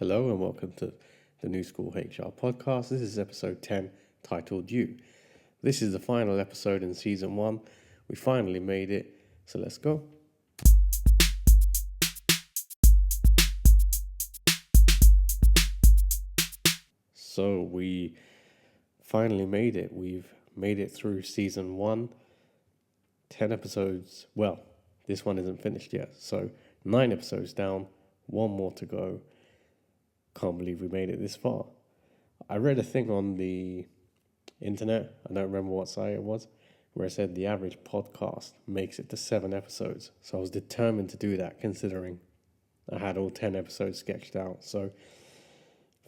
Hello and welcome to the New School HR podcast. This is episode 10 titled You. This is the final episode in season 1. We finally made it, so let's go. So we finally made it. We've made it through season 1, 10 episodes. Well, this one isn't finished yet, so 9 episodes down, 1 more to go. Can't believe we made it this far. I read a thing on the internet, I don't remember what site it was, where it said the average podcast makes it to 7 episodes. So I was determined to do that, considering I had all 10 episodes sketched out. So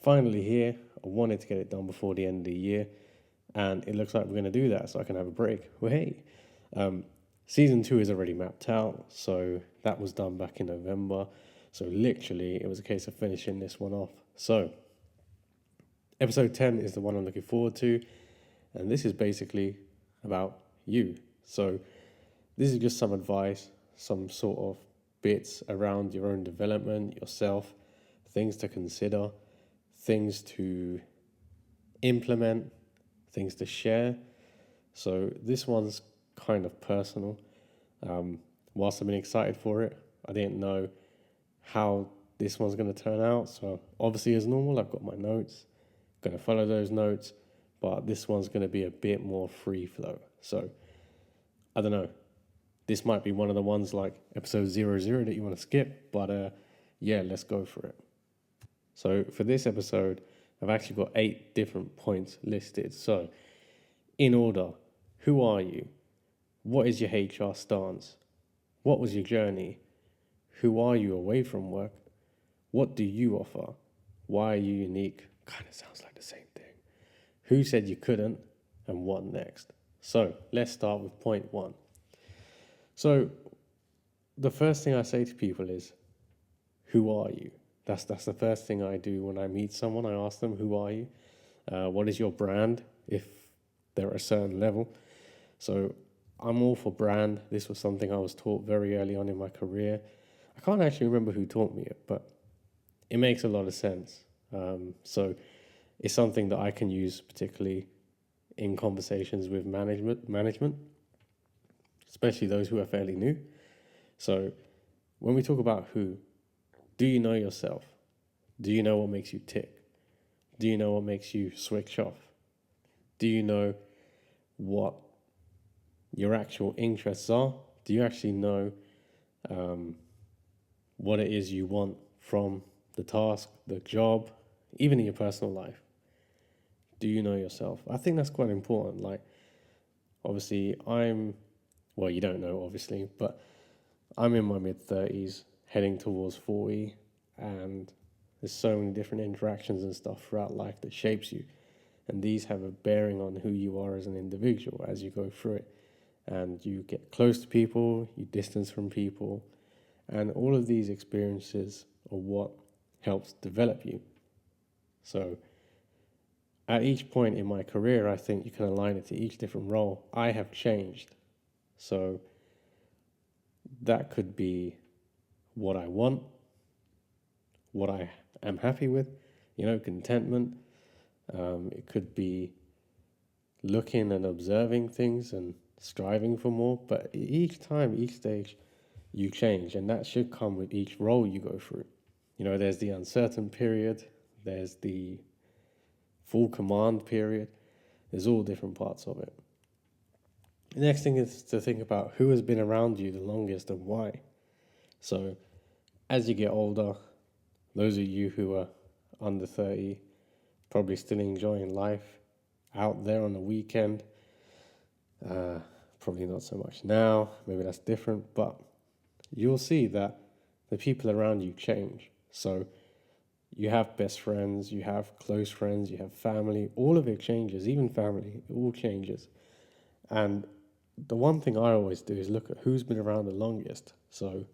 finally here, I wanted to get it done before the end of the year, and it looks like we're going to do that so I can have a break. Well, hey, season 2 is already mapped out, so that was done back in November. So literally, it was a case of finishing this one off. So episode 10 is the one I'm looking forward to, and this is basically about you. So this is just some advice, some sort of bits around your own development, yourself, things to consider, things to implement, things to share. So this one's kind of personal. Whilst I've been excited for it, I didn't know how this one's going to turn out. So obviously, as normal, I've got my notes, going to follow those notes, but this one's going to be a bit more free flow. So I don't know. This might be one of the ones like episode 00 that you want to skip, but yeah, let's go for it. So for this episode, I've actually got 8 different points listed. So in order, who are you? What is your HR stance? What was your journey? Who are you away from work? What do you offer? Why are you unique? Kind of sounds like the same thing. Who said you couldn't? And what next? So let's start with point 1. So the first thing I say to people is, who are you? That's the first thing I do when I meet someone. I ask them, who are you? What is your brand if they're at a certain level? So I'm all for brand. This was something I was taught very early on in my career. I can't actually remember who taught me it, but it makes a lot of sense. So it's something that I can use particularly in conversations with management, especially those who are fairly new. So when we talk about who, do you know yourself? Do you know what makes you tick? Do you know what makes you switch off? Do you know what your actual interests are? Do you actually know what it is you want from the task, the job, even in your personal life? Do you know yourself? I think that's quite important. Like, obviously, well, you don't know, obviously, but I'm in my mid-30s, heading towards 40, and there's so many different interactions and stuff throughout life that shapes you. And these have a bearing on who you are as an individual as you go through it. And you get close to people, you distance from people, and all of these experiences are what helps develop you. So at each point in my career, I think you can align it to each different role. I have changed. So that could be what I want, what I am happy with, contentment. It could be looking and observing things and striving for more. But each time, each stage, you change. And that should come with each role you go through. There's the uncertain period. There's the full command period. There's all different parts of it. The next thing is to think about who has been around you the longest and why. So as you get older, those of you who are under 30, probably still enjoying life out there on the weekend. Probably not so much now. Maybe that's different. But you'll see that the people around you change. So you have best friends, you have close friends, you have family. All of it changes. Even family, it all changes. And the one thing I always do is look at who's been around the longest. So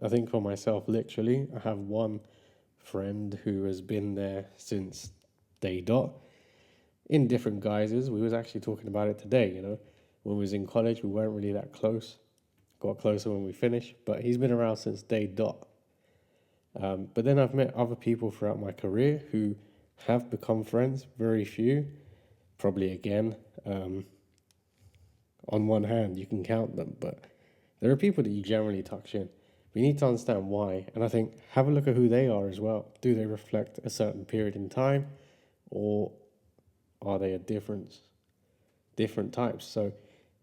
I think for myself, literally, I have one friend who has been there since day dot in different guises. We was actually talking about it today, When we was in college, we weren't really that close. Got closer when we finished, but he's been around since day dot. But then I've met other people throughout my career who have become friends, very few, probably again. On one hand, you can count them, but there are people that you generally touch in. We need to understand why, and I think have a look at who they are as well. Do they reflect a certain period in time, or are they different types? So,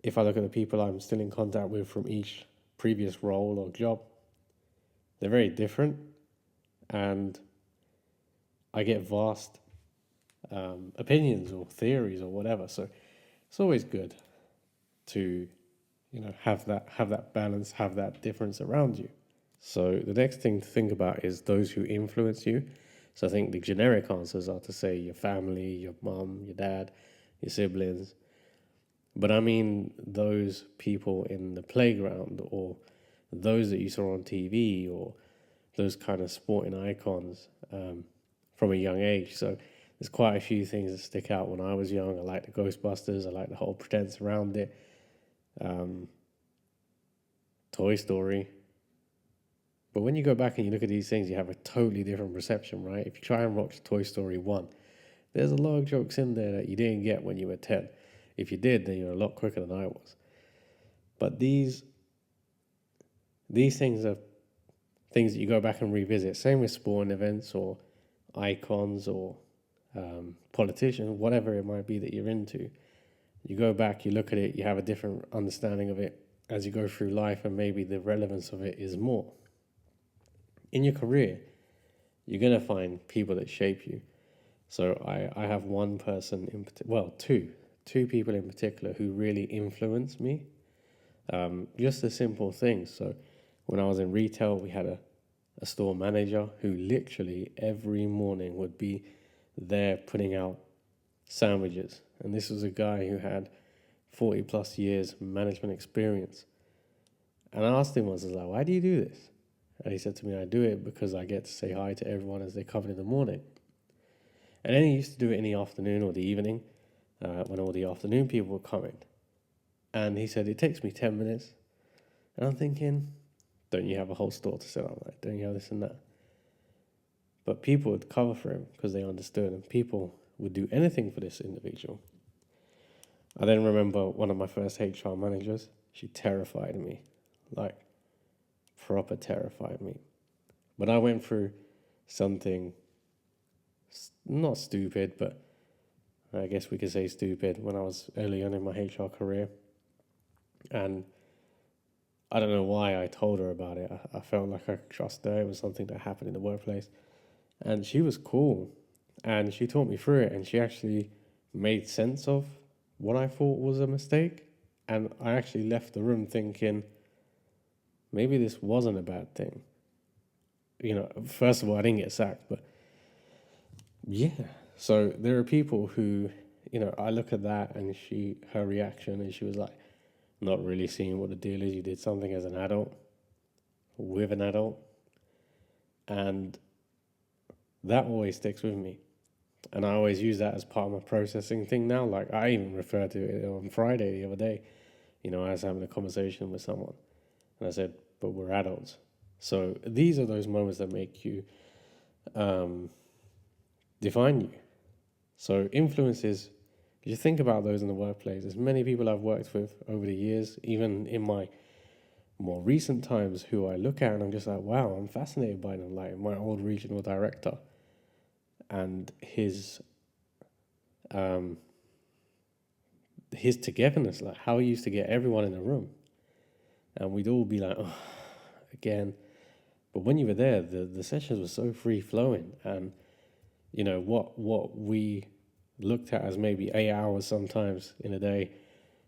if I look at the people I'm still in contact with from each previous role or job, they're very different, and I get vast opinions or theories or whatever. So, it's always good to have that balance, have that difference around you. So the next thing to think about is those who influence you. So I think the generic answers are to say your family, your mom, your dad, your siblings. But I mean those people in the playground, or those that you saw on TV, or those kind of sporting icons from a young age. So there's quite a few things that stick out when I was young. I like the Ghostbusters. I like the whole pretense around it. Toy Story. But when you go back and you look at these things, you have a totally different perception, right? If you try and watch Toy Story 1, there's a lot of jokes in there that you didn't get when you were 10. If you did, then you're a lot quicker than I was. But these things are things that you go back and revisit. Same with sporting events or icons or politicians, whatever it might be that you're into. You go back, you look at it, you have a different understanding of it as you go through life, and maybe the relevance of it is more. In your career, you're going to find people that shape you. So I have one person in particular, well, two people in particular who really influenced me. Just the simple things. So when I was in retail, we had a store manager who literally every morning would be there putting out sandwiches. And this was a guy who had 40 plus years management experience. And I asked him once, I was like, why do you do this? And he said to me, I do it because I get to say hi to everyone as they come in the morning. And then he used to do it in the afternoon or the evening when all the afternoon people were coming. And he said, it takes me 10 minutes. And I'm thinking, don't you have a whole store to sit on? Like, don't you have this and that? But people would cover for him because they understood, and people would do anything for this individual. I then remember one of my first HR managers, she terrified me, like proper terrified me. But I went through something not stupid, but I guess we could say stupid when I was early on in my HR career. And I don't know why I told her about it. I felt like I could trust her. It was something that happened in the workplace. And she was cool. And she taught me through it. And she actually made sense of what I thought was a mistake. And I actually left the room thinking, maybe this wasn't a bad thing. You know, first of all, I didn't get sacked, but yeah. So there are people who, you know, I look at that and her reaction, and she was like, not really seeing what the deal is. You did something as an adult, with an adult. And that always sticks with me. And I always use that as part of my processing thing now. Like I even referred to it on Friday the other day. You know, I was having a conversation with someone and I said, but we're adults. So these are those moments that make you define you. So influences, if you think about those in the workplace, there's many people I've worked with over the years, even in my more recent times, who I look at and I'm just like, wow, I'm fascinated by them. Like my old regional director and his togetherness, like how he used to get everyone in a room. And we'd all be like, oh, again. But when you were there, the sessions were so free flowing. And, you know, what we looked at as maybe 8 hours sometimes in a day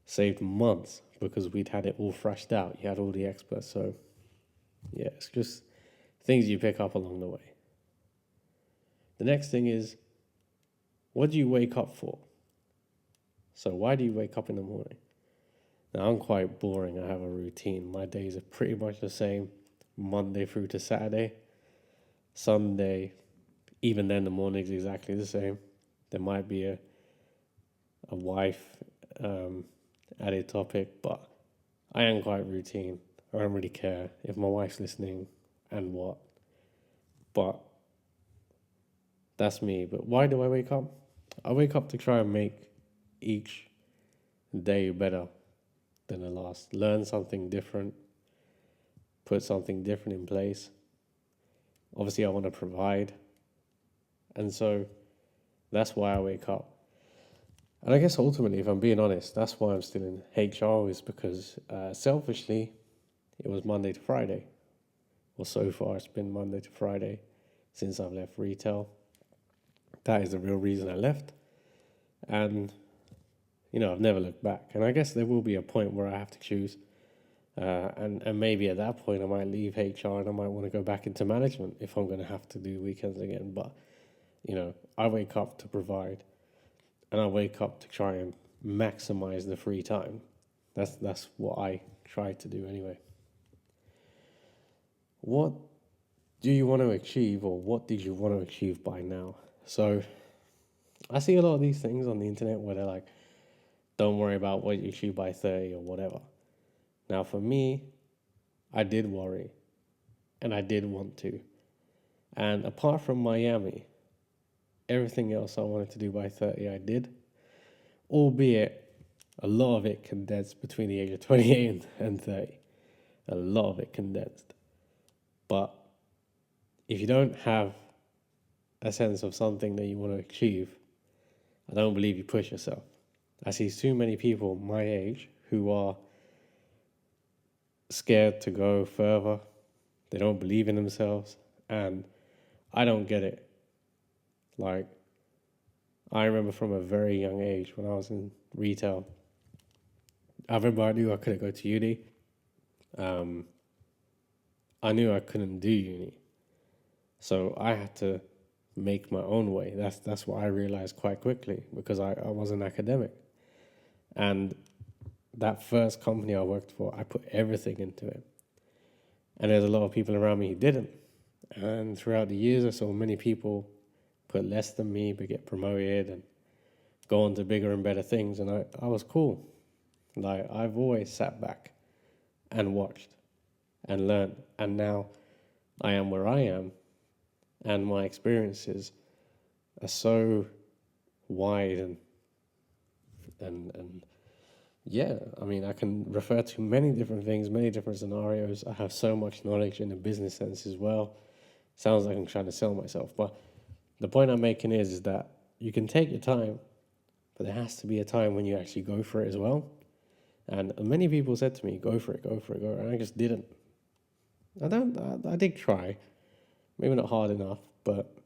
saved months because we'd had it all thrashed out. You had all the experts. So, yeah, it's just things you pick up along the way. The next thing is, what do you wake up for? So why do you wake up in the morning? Now, I'm quite boring. I have a routine. My days are pretty much the same, Monday through to Saturday. Sunday, even then, the morning's exactly the same. There might be a wife added topic, but I am quite routine. I don't really care if my wife's listening and what. But that's me. But why do I wake up? I wake up to try and make each day better than the last. Learn something different, put something different in place. Obviously, I want to provide. And so that's why I wake up. And I guess ultimately, if I'm being honest, that's why I'm still in HR, is because selfishly, it was Monday to Friday. Well, so far, it's been Monday to Friday since I've left retail. That is the real reason I left. And, I've never looked back. And I guess there will be a point where I have to choose. And maybe at that point, I might leave HR and I might want to go back into management if I'm going to have to do weekends again. But, I wake up to provide. And I wake up to try and maximize the free time. That's what I try to do anyway. What do you want to achieve, or what did you want to achieve by now? So I see a lot of these things on the internet where they're like, don't worry about what you achieve by 30 or whatever. Now for me, I did worry and I did want to. And apart from Miami, everything else I wanted to do by 30, I did. Albeit a lot of it condensed between the age of 28 and 30. A lot of it condensed. But if you don't have a sense of something that you want to achieve, I don't believe you push yourself. I see too many people my age who are scared to go further. They don't believe in themselves. And I don't get it. Like, I remember from a very young age when I was in retail, I remember I knew I couldn't go to uni. I knew I couldn't do uni. So I had to make my own way. That's what I realized quite quickly, because I was an academic. And that first company I worked for, I put everything into it. And there's a lot of people around me who didn't. And throughout the years, I saw many people put less than me but get promoted and go on to bigger and better things. And I was cool. Like, I've always sat back and watched and learned. And now I am where I am. And my experiences are so wide and yeah, I mean, I can refer to many different things, many different scenarios. I have so much knowledge in the business sense as well. Sounds like I'm trying to sell myself, but the point I'm making is that you can take your time, but there has to be a time when you actually go for it as well. And many people said to me, go for it, go for it, go. And I just didn't. I did try, maybe not hard enough, but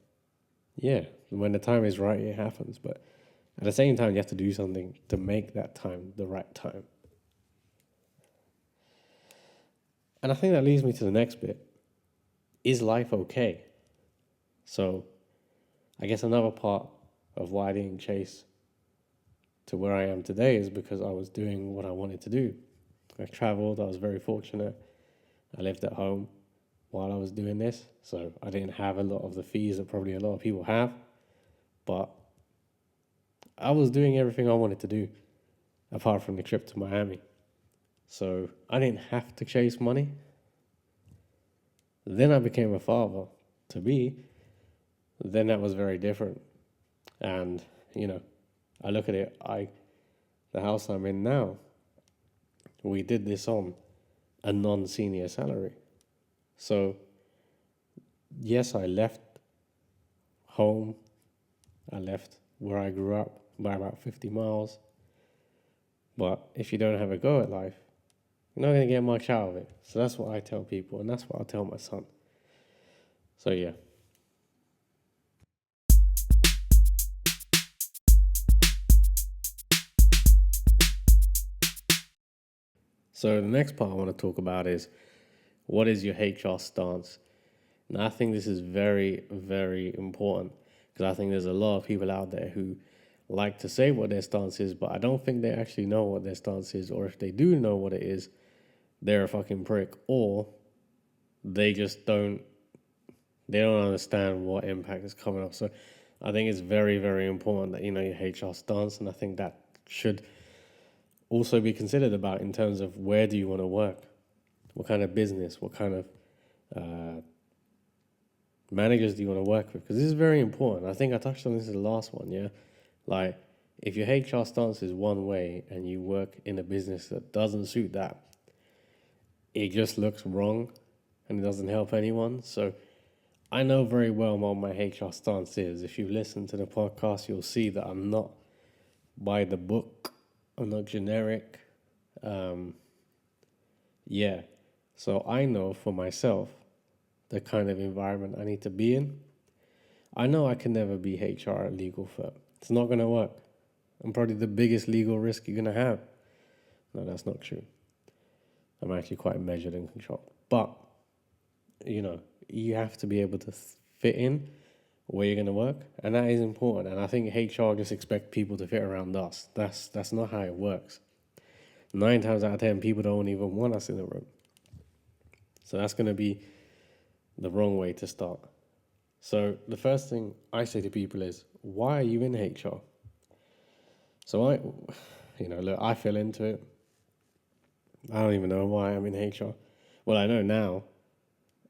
yeah, when the time is right, it happens. But at the same time, you have to do something to make that time the right time. And I think that leads me to the next bit. Is life okay? So I guess another part of why I didn't chase to where I am today is because I was doing what I wanted to do. I traveled, I was very fortunate. I lived at home while I was doing this, so I didn't have a lot of the fees that probably a lot of people have, but I was doing everything I wanted to do apart from the trip to Miami. So I didn't have to chase money. Then I became a father to be. Then that was very different. And, I look at it, the house I'm in now, we did this on a non-senior salary. So, yes, I left home. I left where I grew up by about 50 miles. But if you don't have a go at life, you're not going to get much out of it. So that's what I tell people, and that's what I'll tell my son. So, yeah. So the next part I want to talk about is, what is your HR stance? And I think this is very, very important, because I think there's a lot of people out there who like to say what their stance is, but I don't think they actually know what their stance is, or if they do know what it is, they're a fucking prick, or they just don't understand what impact is coming up. So I think it's very, very important that you know your HR stance, and I think that should also be considered about in terms of where do you want to work, what kind of business, what kind of managers do you want to work with? Because this is very important. I think I touched on this in the last one, yeah? Like, if your HR stance is one way and you work in a business that doesn't suit that, it just looks wrong and it doesn't help anyone. So I know very well what my HR stance is. If you listen to the podcast, you'll see that I'm not by the book, I'm not generic. Um, yeah. So I know for myself the kind of environment I need to be in. I know I can never be HR at a legal firm. It's not going to work. I'm probably the biggest legal risk you're going to have. No, that's not true. I'm actually quite measured and controlled. But, you have to be able to fit in where you're going to work. And that is important. And I think HR just expect people to fit around us. That's not how it works. 9 times out of 10, people don't even want us in the room. So that's going to be the wrong way to start. So the first thing I say to people is, why are you in HR? So look, I fell into it. I don't even know why I'm in HR. Well, I know now,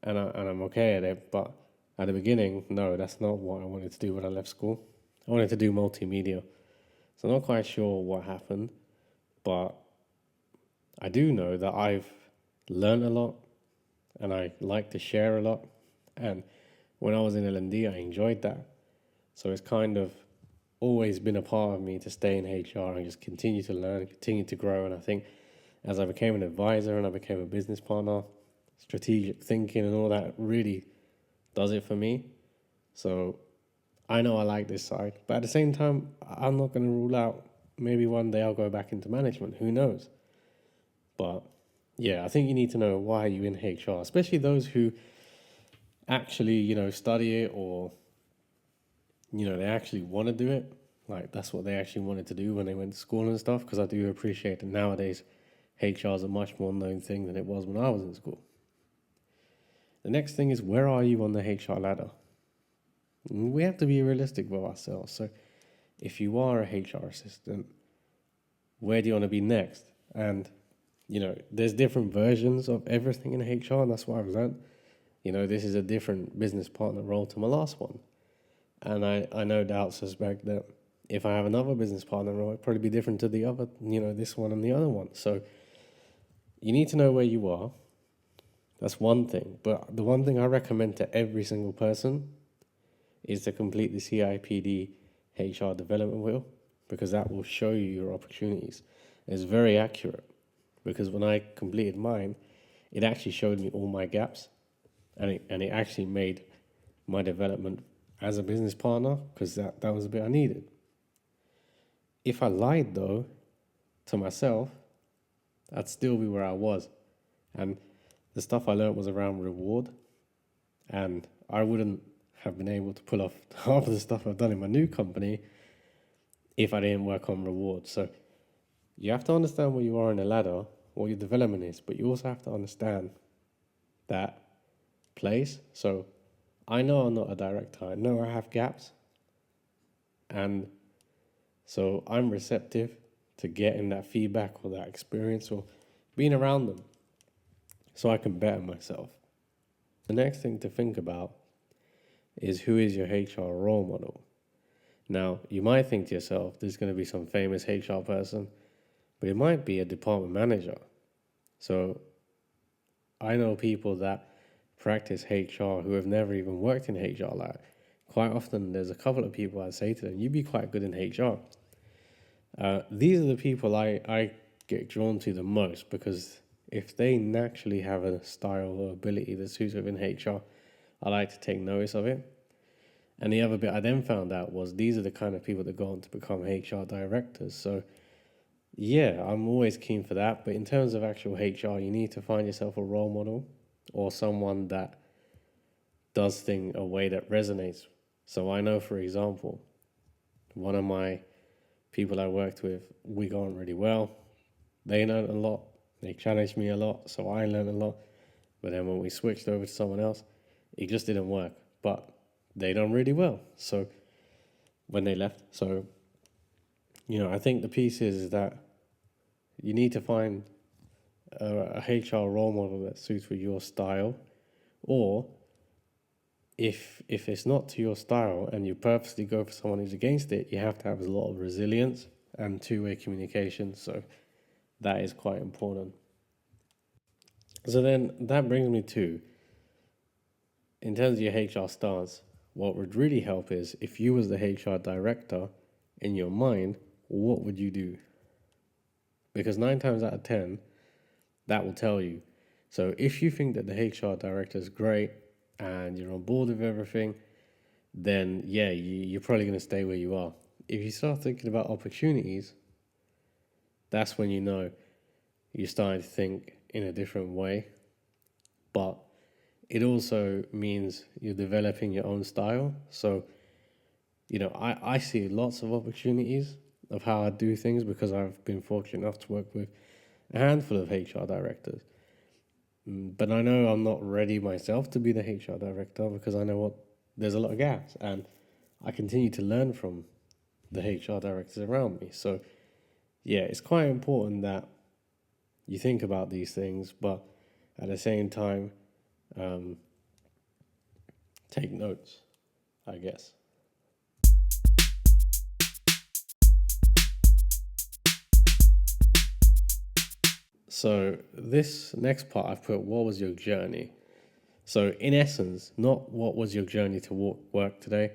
and I'm okay at it. But at the beginning, no, that's not what I wanted to do when I left school. I wanted to do multimedia. So I'm not quite sure what happened, but I do know that I've learned a lot, and I like to share a lot. And when I was in L&D, I enjoyed that. So it's kind of always been a part of me to stay in HR and just continue to learn, continue to grow. And I think as I became an advisor and I became a business partner, strategic thinking and all that really does it for me. So I know I like this side. But at the same time, I'm not going to rule out maybe one day I'll go back into management. Who knows? But yeah, I think you need to know why you're in HR, especially those who actually, study it or, they actually want to do it. Like, that's what they actually wanted to do when they went to school and stuff. Because I do appreciate that nowadays HR is a much more known thing than it was when I was in school. The next thing is, where are you on the HR ladder? We have to be realistic with ourselves. So if you are a HR assistant, where do you want to be next? And, there's different versions of everything in HR, and that's what I've learned. This is a different business partner role to my last one. And I no doubt suspect that if I have another business partner role, it'll probably be different to the other, this one and the other one. So you need to know where you are. That's one thing. But the one thing I recommend to every single person is to complete the CIPD HR development wheel, because that will show you your opportunities. It's very accurate, because when I completed mine, it actually showed me all my gaps, and it actually made my development as a business partner, because that was a bit I needed. If I lied, though, to myself, I'd still be where I was. And the stuff I learned was around reward, and I wouldn't have been able to pull off half of the stuff I've done in my new company if I didn't work on reward. So you have to understand where you are in the ladder, what your development is, but you also have to understand that place. So I know I'm not a director. I know I have gaps. And so I'm receptive to getting that feedback or that experience or being around them so I can better myself. The next thing to think about is, who is your HR role model? Now, you might think to yourself, there's going to be some famous HR person, but it might be a department manager. So I know people that practice HR who have never even worked in HR. Like, quite often there's a couple of people I say to them, you'd be quite good in HR. These are the people I get drawn to the most, because if they naturally have a style or ability that suits within HR, I like to take notice of it. And the other bit I then found out was, these are the kind of people that go on to become HR directors. So yeah, I'm always keen for that. But in terms of actual HR, you need to find yourself a role model or someone that does things a way that resonates. So I know, for example, one of my people I worked with, we got on really well. They learned a lot. They challenged me a lot, so I learned a lot. But then when we switched over to someone else, it just didn't work. But they done really well. So when they left, so I think the piece is that you need to find a HR role model that suits with your style, or if it's not to your style and you purposely go for someone who's against it, you have to have a lot of resilience and two-way communication. So that is quite important. So then that brings me to, in terms of your HR stance, what would really help is if you was the HR director, in your mind, what would you do? Because 9 times out of 10, that will tell you. So if you think that the HR director is great and you're on board with everything, then yeah, you're probably going to stay where you are. If you start thinking about opportunities, that's when you know you're starting to think in a different way. But it also means you're developing your own style. So, I see lots of opportunities of how I do things because I've been fortunate enough to work with a handful of HR directors. But I know I'm not ready myself to be the HR director because I know there's a lot of gaps, and I continue to learn from the HR directors around me. So yeah, it's quite important that you think about these things, but at the same time, um, take notes, I guess. So this next part I've put, what was your journey? So in essence, not what was your journey to work today,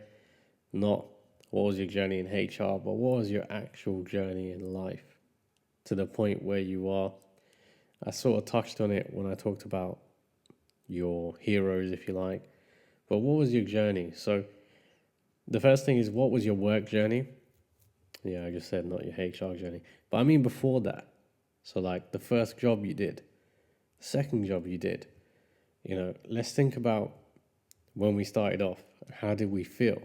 not what was your journey in HR, but what was your actual journey in life to the point where you are. I sort of touched on it when I talked about your heroes, if you like. But what was your journey? So the first thing is, what was your work journey? Yeah, I just said not your HR journey. But I mean before that. So like the first job you did, second job you did. Let's think about when we started off. How did we feel?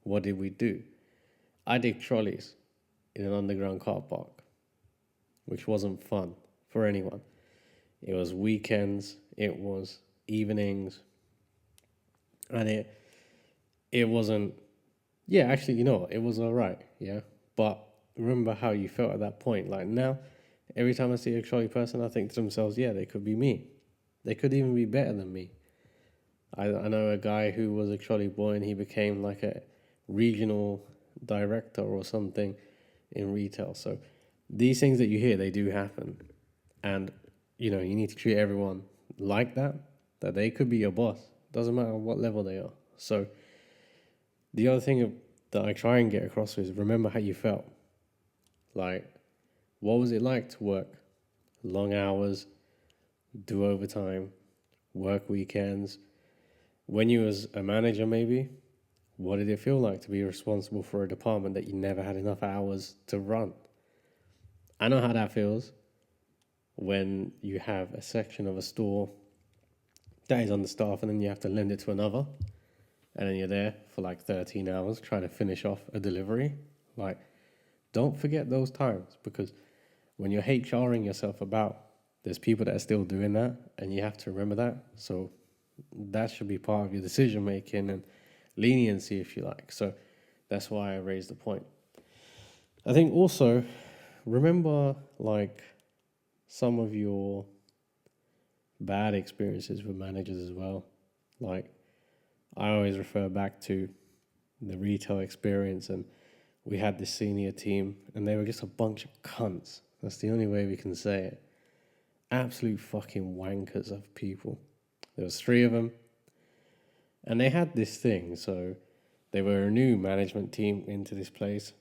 What did we do? I did trolleys in an underground car park, which wasn't fun for anyone. It was weekends, it was evenings, and it wasn't. Yeah, actually, it was all right. Yeah, but remember how you felt at that point. Like now, every time I see a trolley person, I think to themselves, yeah, they could be me. They could even be better than me. I know a guy who was a trolley boy and he became like a regional director or something in retail. So these things that you hear, they do happen. And, you need to treat everyone like that they could be your boss. Doesn't matter what level they are. So the other thing that I try and get across is remember how you felt. Like, what was it like to work long hours, do overtime, work weekends? When you was a manager, maybe, what did it feel like to be responsible for a department that you never had enough hours to run? I know how that feels when you have a section of a store that is understaffed and then you have to lend it to another, and then you're there for like 13 hours trying to finish off a delivery. Like, don't forget those times, because when you're HRing yourself about, there's people that are still doing that, and you have to remember that. So that should be part of your decision making and leniency, if you like. So that's why I raised the point. I think also remember like some of your bad experiences with managers as well. Like, I always refer back to the retail experience, and we had this senior team and they were just a bunch of cunts. That's the only way we can say it. Absolute fucking wankers of people. There was 3 of them, and they had this thing. So they were a new management team into this place,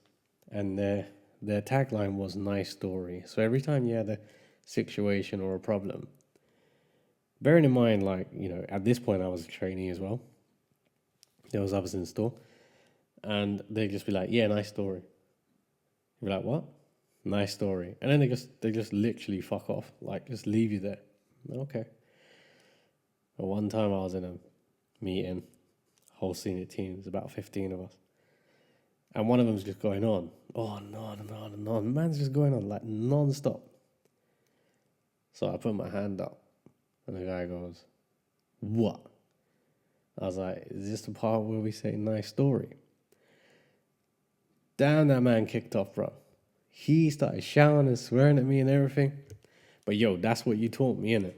and their tagline was "nice story." So every time you had a situation or a problem, bearing in mind, like, at this point I was a trainee as well. There was others in the store, and they'd just be like, "Yeah, nice story." You'd be like, "What?" "Nice story," and then they just literally fuck off, like just leave you there. Okay. But one time I was in a meeting, whole senior team, there's about 15 of us. And one of them's just going on and on and on. Man's just going on like non-stop. So I put my hand up and the guy goes, "What?" I was like, "Is this the part where we say nice story?" Damn, that man kicked off, bro. He started shouting and swearing at me and everything. But yo, that's what you taught me, innit?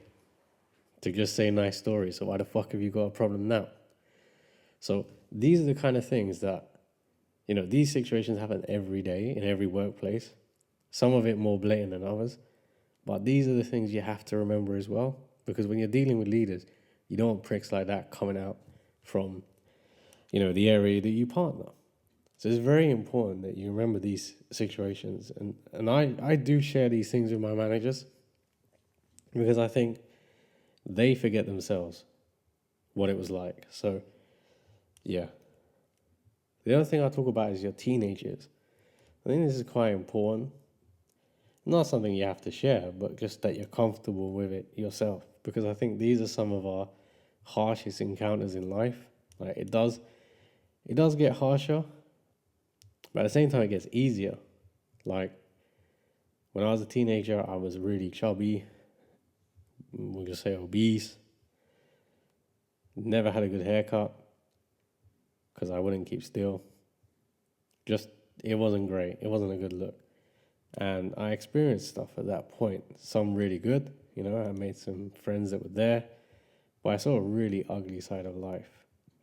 To just say nice story. So why the fuck have you got a problem now? So these are the kind of things that, these situations happen every day in every workplace. Some of it more blatant than others. But these are the things you have to remember as well. Because when you're dealing with leaders, you don't want pricks like that coming out from, the area that you partner. So it's very important that you remember these situations. And I do share these things with my managers because I think they forget themselves what it was like. So, yeah. The other thing I'll talk about is your teenagers. I think this is quite important. Not something you have to share, but just that you're comfortable with it yourself. Because I think these are some of our harshest encounters in life. Like it does get harsher, but at the same time it gets easier. Like when I was a teenager, I was really chubby. We'll just say obese. Never had a good haircut because I wouldn't keep still. Just it wasn't great. It wasn't a good look. And I experienced stuff at that point. Some really good, I made some friends that were there, but I saw a really ugly side of life.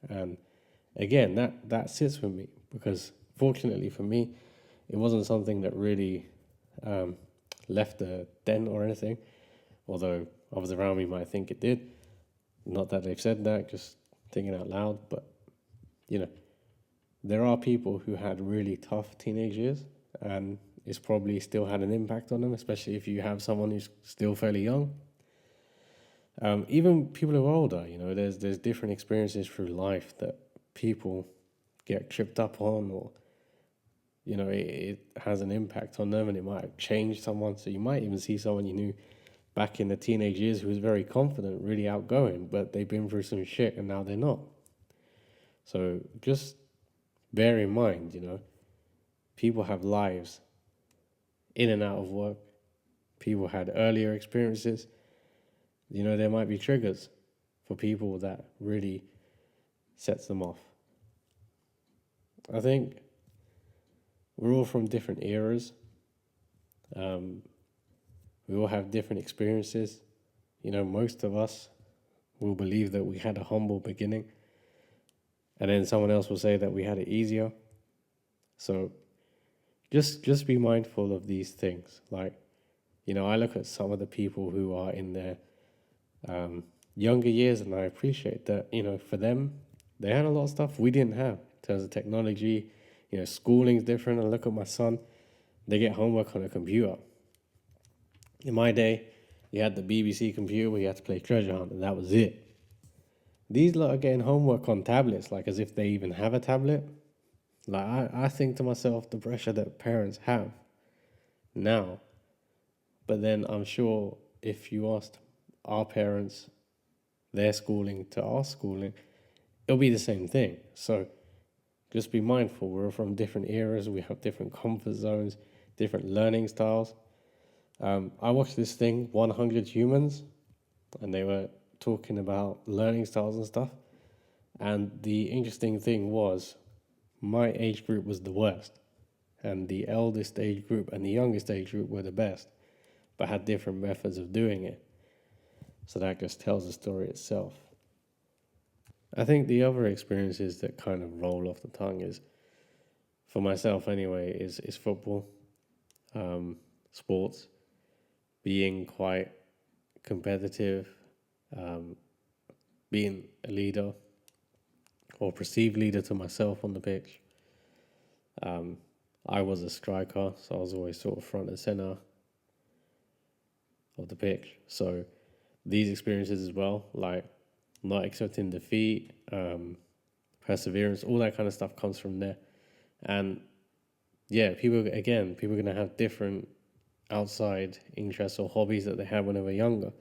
And again, that sits with me because fortunately for me, it wasn't something that really left a dent or anything, although others around me might think it did. Not that they've said that, just thinking out loud, but there are people who had really tough teenage years and it's probably still had an impact on them, especially if you have someone who's still fairly young. Even people who are older, there's different experiences through life that people get tripped up on, or it has an impact on them, and it might have changed someone. So you might even see someone you knew back in the teenage years who was very confident, really outgoing, but they've been through some shit and now they're not. So just bear in mind, people have lives in and out of work. People had earlier experiences. There might be triggers for people that really sets them off. I think we're all from different eras. We all have different experiences. Most of us will believe that we had a humble beginning, and then someone else will say that we had it easier. So just be mindful of these things. Like, I look at some of the people who are in their younger years, and I appreciate that, for them, they had a lot of stuff we didn't have in terms of technology. Schooling's different. I look at my son, they get homework on a computer. In my day, you had the BBC computer where you had to play treasure hunt, and that was it. These lot are getting homework on tablets, like as if they even have a tablet. Like, I think to myself, the pressure that parents have now. But then I'm sure if you asked our parents their schooling to our schooling, it'll be the same thing. So just be mindful. We're from different eras. We have different comfort zones, different learning styles. I watched this thing, 100 Humans, and they were talking about learning styles and stuff. And the interesting thing was, my age group was the worst, and the eldest age group and the youngest age group were the best, but had different methods of doing it. So that just tells the story itself. I think the other experiences that kind of roll off the tongue is, for myself anyway, is football, sports, being quite competitive, being a leader or perceived leader to myself on the pitch. I was a striker, so I was always sort of front and center of the pitch. So these experiences as well, like not accepting defeat, perseverance, all that kind of stuff comes from there. And yeah, people are going to have different outside interests or hobbies that they have when they were younger.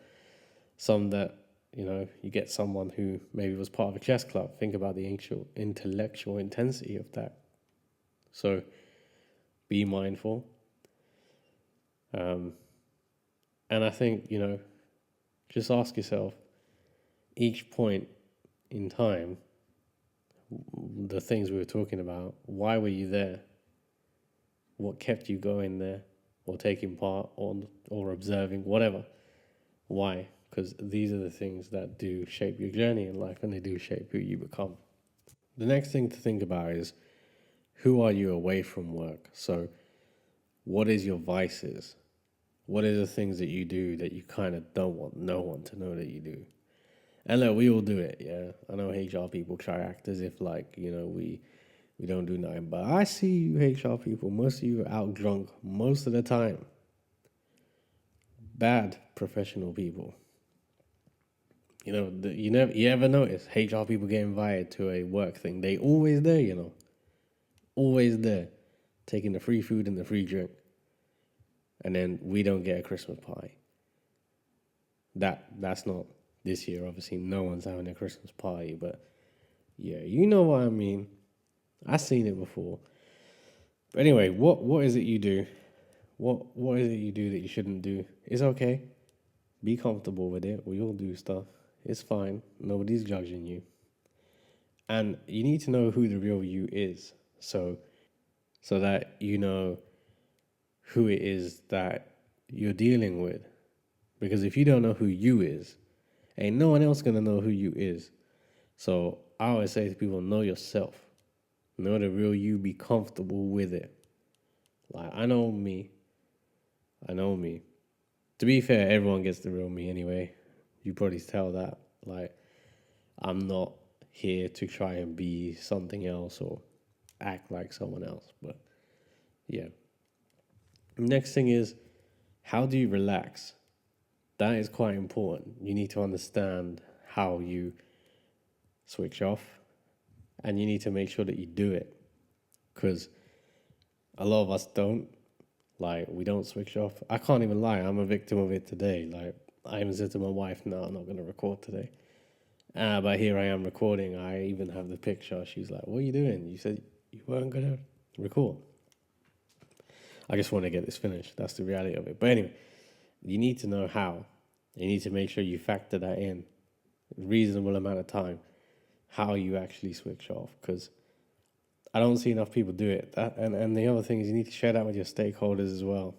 Some that, you get someone who maybe was part of a chess club. Think about the intellectual intensity of that. So be mindful. And I think, just ask yourself, each point in time, the things we were talking about, why were you there? What kept you going there, or taking part, or observing, whatever? Why? Because these are the things that do shape your journey in life, and they do shape who you become. the next thing to think about is, who are you away from work? So what is your vices? What are the things that you do that you kind of don't want no one to know that you do? And look, we all do it, yeah. I know HR people try act as if like, we don't do nothing. But I see you HR people, most of you are out drunk most of the time. Bad professional people. You ever notice HR people get invited to a work thing? They always there, always there, taking the free food and the free drink, and then we don't get a Christmas party. That's not this year. Obviously, no one's having a Christmas party, but yeah, you know what I mean. I've seen it before. But anyway, what is it you do? What is it you do that you shouldn't do? It's okay. Be comfortable with it. We all do stuff. It's fine. Nobody's judging you. And you need to know who the real you is. So that you know who it is that you're dealing with. Because if you don't know who you is, ain't no one else gonna know who you is. So I always say to people, know yourself. Know the real you, be comfortable with it. Like I know me. To be fair, everyone gets the real me anyway. You probably tell that. Like I'm not here to try and be something else or act like someone else. But yeah. Next thing is, how do you relax? That is quite important. You need to understand how you switch off, and you need to make sure that you do it, because a lot of us don't. Like, we don't switch off. I can't even lie, I'm a victim of it today. Like, I even said to my wife, no, I'm not going to record today. But here I am recording. I even have the picture. She's like, what are you doing? You said you weren't going to record. I just want to get this finished. That's the reality of it. But anyway, you need to know how. You need to make sure you factor that in, a reasonable amount of time, how you actually switch off, because I don't see enough people do it. And the other thing is, you need to share that with your stakeholders as well.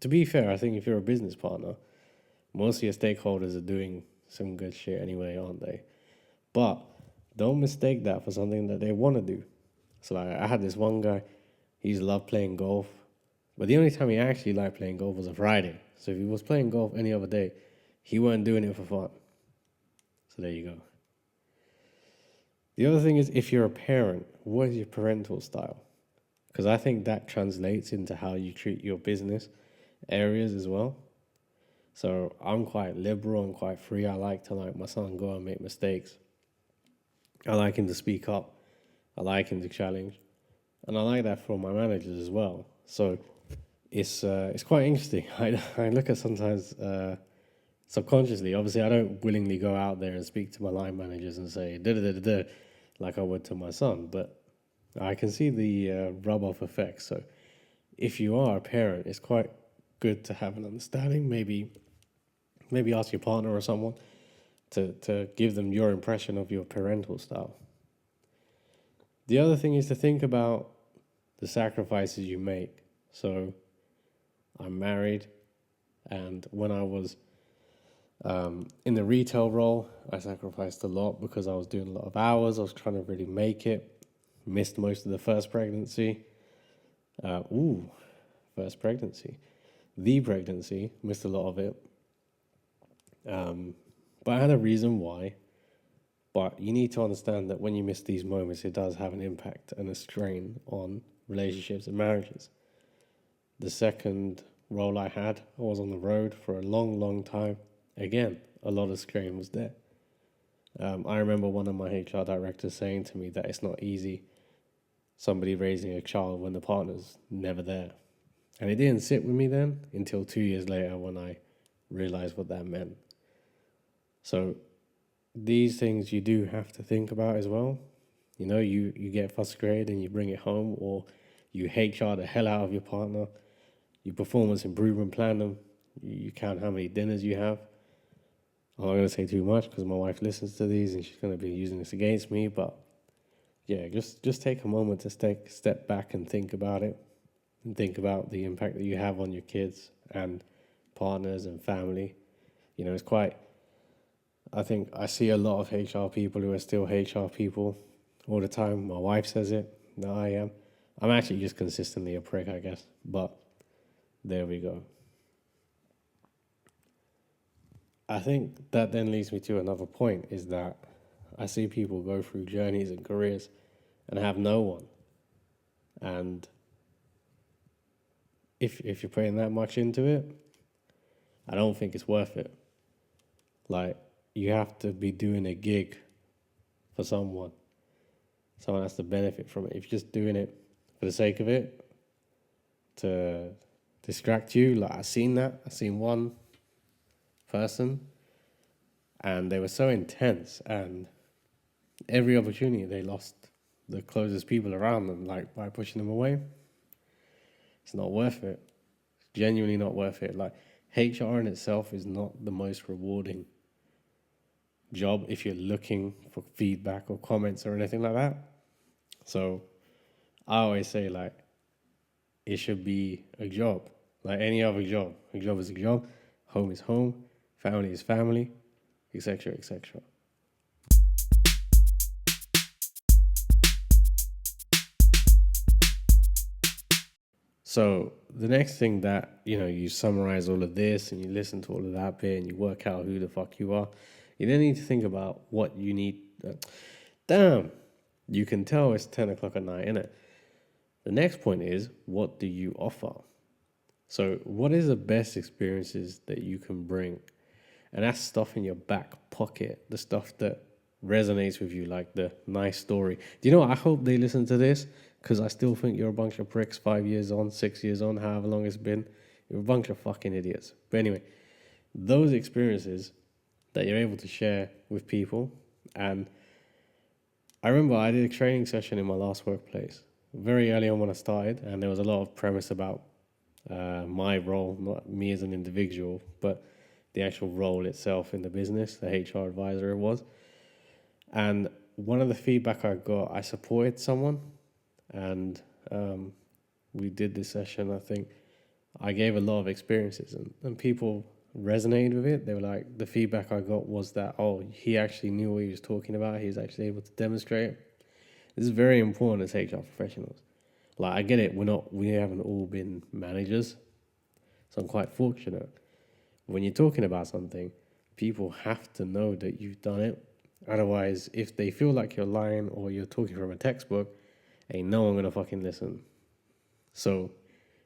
To be fair, I think if you're a business partner, most of your stakeholders are doing some good shit anyway, aren't they? But don't mistake that for something that they want to do. So like, I had this one guy, he used to love playing golf, but the only time he actually liked playing golf was a Friday. So if he was playing golf any other day, he weren't doing it for fun. So there you go. The other thing is, if you're a parent, what is your parental style? Because I think that translates into how you treat your business areas as well. So I'm quite liberal, I'm quite free. I like to let my son go and make mistakes. I like him to speak up. I like him to challenge. And I like that for my managers as well. So it's quite interesting. I look at sometimes subconsciously. Obviously, I don't willingly go out there and speak to my line managers and say da da da da da like I would to my son, but I can see the rub-off effect. So if you are a parent, it's quite good to have an understanding. Maybe ask your partner or someone to give them your impression of your parental style. The other thing is to think about the sacrifices you make. So I'm married, and when I was in the retail role, I sacrificed a lot because I was doing a lot of hours. I was trying to really make it. Missed most of the first pregnancy. First pregnancy. The pregnancy, missed a lot of it. But I had a reason why. But you need to understand that when you miss these moments, it does have an impact and a strain on relationships and marriages. The second role I had, I was on the road for a long, long time. Again, a lot of strain was there. I remember one of my HR directors saying to me that it's not easy, somebody raising a child when the partner's never there. And it didn't sit with me then until 2 years later when I realized what that meant. So these things you do have to think about as well. You get frustrated and you bring it home, or you HR the hell out of your partner. You performance improvement plan them. You count how many dinners you have. I'm not going to say too much because my wife listens to these and she's going to be using this against me. But yeah, just take a moment to step back and think about it, and think about the impact that you have on your kids and partners and family. It's quite, I think I see a lot of HR people who are still HR people all the time. My wife says it. No, I am. I'm actually just consistently a prick, I guess. But there we go. I think that then leads me to another point is that I see people go through journeys and careers and have no one. And if you're putting that much into it, I don't think it's worth it. Like, you have to be doing a gig for someone. Someone has to benefit from it. If you're just doing it for the sake of it, to distract you, like I've seen that. I've seen one person and they were so intense, and every opportunity they lost the closest people around them, like by pushing them away. It's not worth it. It's genuinely not worth it. Like, HR in itself is not the most rewarding job if you're looking for feedback or comments or anything like that. So I always say, like, it should be a job, like any other job. A job is a job, home is home, family is family, etc., etc. So the next thing that, you summarize all of this and you listen to all of that bit and you work out who the fuck you are, you then need to think about what you need. Damn, you can tell it's 10 o'clock at night, innit? The next point is, what do you offer? So what is the best experiences that you can bring? And that's stuff in your back pocket, the stuff that resonates with you, like the nice story. Do you know what? I hope they listen to this, because I still think you're a bunch of pricks 5 years on, 6 years on, however long it's been. You're a bunch of fucking idiots. But anyway, those experiences that you're able to share with people. And I remember I did a training session in my last workplace very early on when I started, and there was a lot of premise about my role, not me as an individual, but the actual role itself in the business, the HR advisor it was. And one of the feedback I got, I supported someone, and we did this session. I think I gave a lot of experiences, and people resonated with it. They were like, the feedback I got was that, oh, he actually knew what he was talking about. He was actually able to demonstrate it. This is very important as HR professionals. Like, I get it, we haven't all been managers, so I'm quite fortunate. When you're talking about something, people have to know that you've done it. Otherwise, if they feel like you're lying or you're talking from a textbook, ain't no one gonna fucking listen. So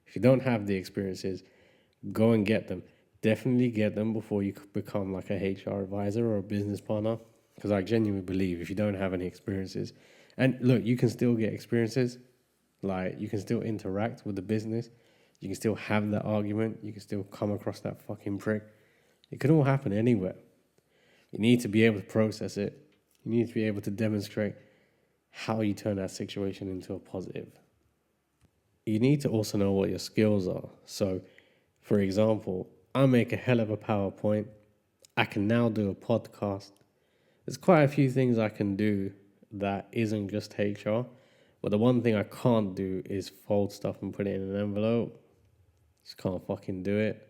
if you don't have the experiences, go and get them. Definitely get them before you become like a HR advisor or a business partner. Because I genuinely believe if you don't have any experiences, and look, you can still get experiences. Like, you can still interact with the business. You can still have that argument. You can still come across that fucking prick. It can all happen anywhere. You need to be able to process it. You need to be able to demonstrate how you turn that situation into a positive. You need to also know what your skills are. So, for example, I make a hell of a PowerPoint. I can now do a podcast. There's quite a few things I can do that isn't just HR. But the one thing I can't do is fold stuff and put it in an envelope. Just can't fucking do it.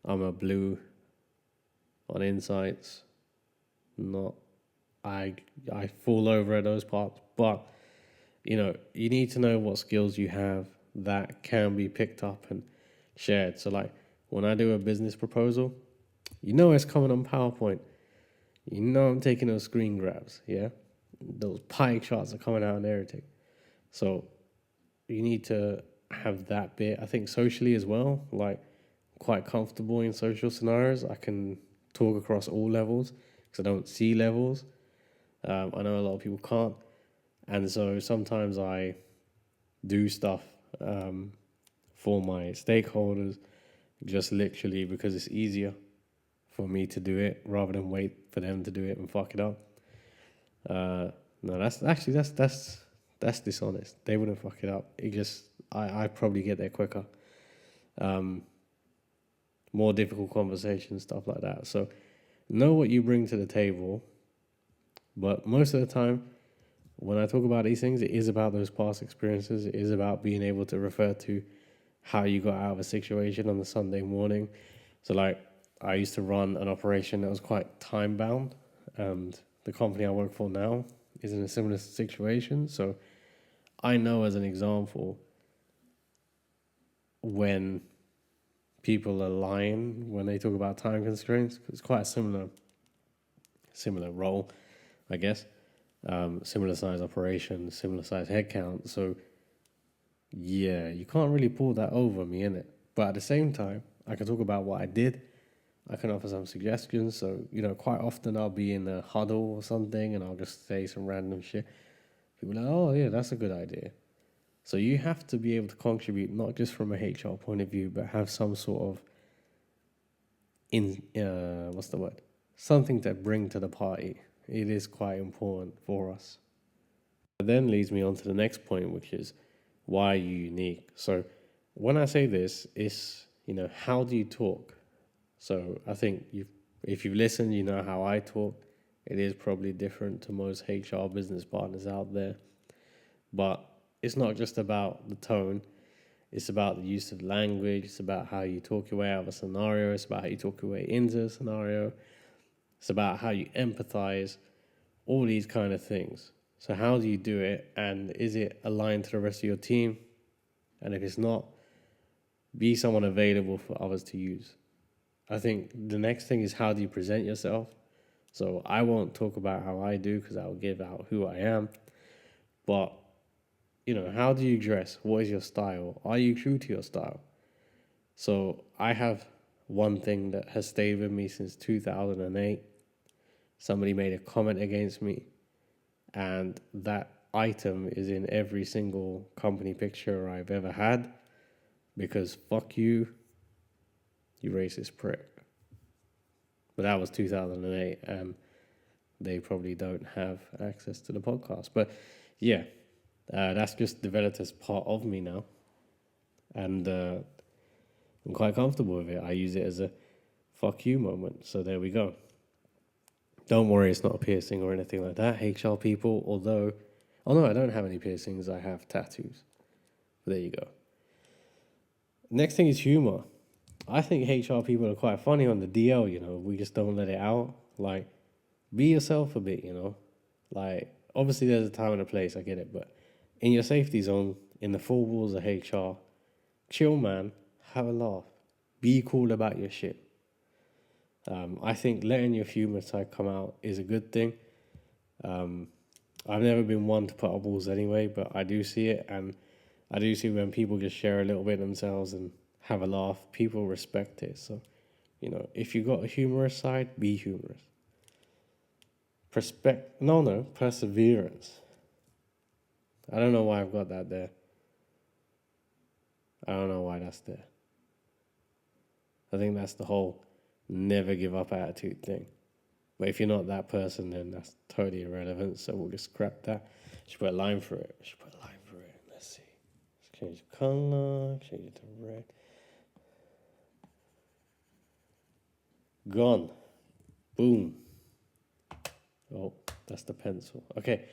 I'm a blue on insights. Not, I fall over at those parts. But, you need to know what skills you have that can be picked up and shared. So, like, when I do a business proposal, it's coming on PowerPoint. I'm taking those screen grabs, yeah? Those pie charts are coming out and everything. So you need to have that bit. I think socially as well, like, quite comfortable in social scenarios. I can talk across all levels because I don't see levels. I know a lot of people can't. And so sometimes I do stuff for my stakeholders just literally because it's easier for me to do it rather than wait for them to do it and fuck it up. No, that's dishonest. They wouldn't fuck it up. I probably get there quicker. More difficult conversations, stuff like that. So know what you bring to the table. But most of the time, when I talk about these things, it is about those past experiences. It is about being able to refer to how you got out of a situation on the Sunday morning. So, like, I used to run an operation that was quite time bound, and the company I work for now is in a similar situation. So I know, as an example, when people are lying when they talk about time constraints. It's quite a similar role, I guess. Similar size operation, similar size headcount. So yeah, you can't really pull that over me, innit? But at the same time, I can talk about what I did. I can offer some suggestions. So, quite often I'll be in a huddle or something and I'll just say some random shit. People are like, oh, yeah, that's a good idea. So you have to be able to contribute, not just from a HR point of view, but have some sort of, what's the word? Something to bring to the party. It is quite important for us. It then leads me on to the next point, which is, why are you unique? So when I say this, it's, how do you talk? So I think if you've listened, you know how I talk. It is probably different to most HR business partners out there. But it's not just about the tone. It's about the use of language. It's about how you talk your way out of a scenario. It's about how you talk your way into a scenario. It's about how you empathize, all these kind of things. So how do you do it? And is it aligned to the rest of your team? And if it's not, be someone available for others to use. I think the next thing is, how do you present yourself? So I won't talk about how I do because I'll give out who I am. But, how do you dress? What is your style? Are you true to your style? So I have one thing that has stayed with me since 2008. Somebody made a comment against me, and that item is in every single company picture I've ever had, because fuck you, you racist prick. But that was 2008, and they probably don't have access to the podcast. But yeah, that's just developed as part of me now. And I'm quite comfortable with it. I use it as a fuck you moment. So there we go. Don't worry, it's not a piercing or anything like that. HR people, although, oh no, I don't have any piercings. I have tattoos. But there you go. Next thing is humor. I think HR people are quite funny on the DL, we just don't let it out. Like, be yourself a bit, Like, obviously there's a time and a place, I get it, but in your safety zone, in the four walls of HR, chill, man, have a laugh. Be cool about your shit. I think letting your humor side come out is a good thing. I've never been one to put up walls anyway, but I do see it, and I do see when people just share a little bit themselves and have a laugh, people respect it. So, if you got a humorous side, be humorous. Perseverance. I don't know why I've got that there. I don't know why that's there. I think that's the whole never give up attitude thing. But if you're not that person, then that's totally irrelevant. So we'll just scrap that. Should put a line for it. Let's see. Let's change the color. Change it to red. Gone. Boom. Oh, that's the pencil. Okay.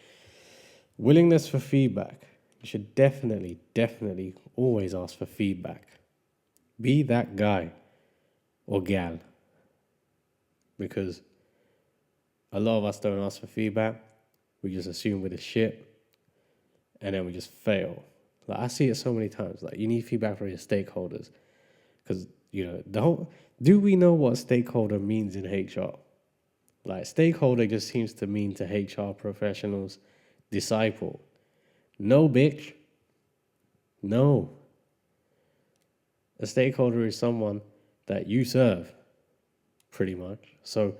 Willingness for feedback. You should definitely always ask for feedback. Be that guy or gal. Because a lot of us don't ask for feedback. We just assume we're the shit. And then we just fail. Like, I see it so many times. Like, you need feedback from your stakeholders. Because, do we know what stakeholder means in HR? Like, stakeholder just seems to mean to HR professionals, disciple. No, bitch. No. A stakeholder is someone that you serve, pretty much. So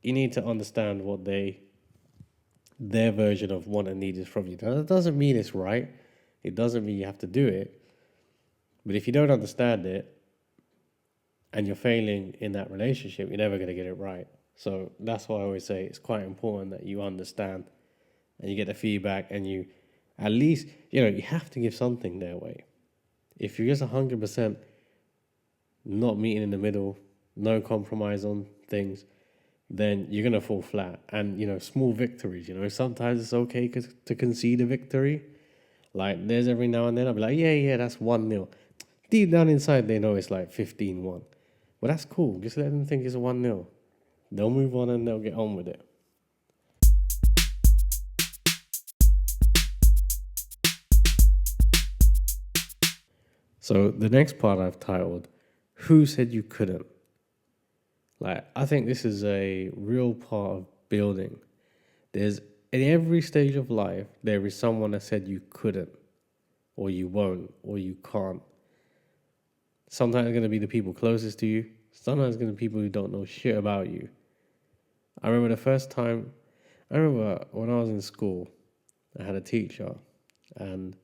you need to understand what their version of want and need is from you. Now, that doesn't mean it's right. It doesn't mean you have to do it. But if you don't understand it and you're failing in that relationship, you're never going to get it right. So that's why I always say it's quite important that you understand and you get the feedback, and you at least, you have to give something their way. If you're just 100% not meeting in the middle, no compromise on things, then you're going to fall flat. And, small victories, sometimes it's okay to concede a victory. Like, there's every now and then I'll be like, yeah, that's 1-0. Deep down inside, they know it's like 15-1. But that's cool. Just let them think it's a 1-0. They'll move on and they'll get on with it. So the next part I've titled, Who Said You Couldn't? Like, I think this is a real part of building. There's, in every stage of life, there is someone that said you couldn't, or you won't, or you can't. Sometimes it's going to be the people closest to you. Sometimes it's going to be people who don't know shit about you. I remember when I was in school, I had a teacher, and